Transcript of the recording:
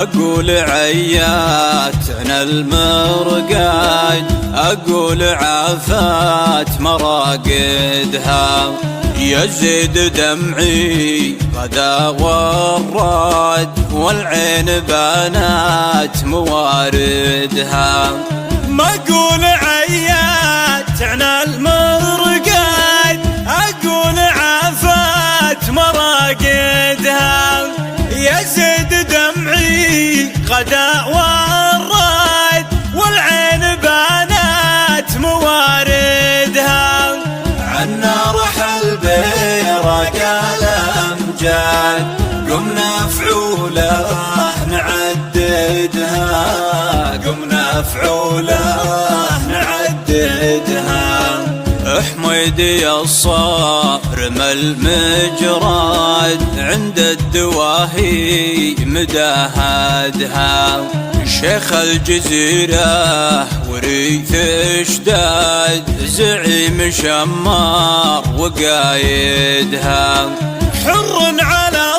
أقول عياتنا المرقاد، أقول عافات مراقدها، يزيد دمعي غدا والراد، والعين بانات مواردها. ما أقول عياتنا المرقاد، أقول عافات مراقدها، يزيد دمعي غدا والراد، والعين بانات مواردها. عنا رحل بيرق الأمجاد، قمنا فعوله نعددها، قمنا فعوله نعددها. حميدي الصارم المجراد، عند الدواهي مداهدها، شيخ الجزيرة وريث اشداد، زعيم شمار وقايدها. حر على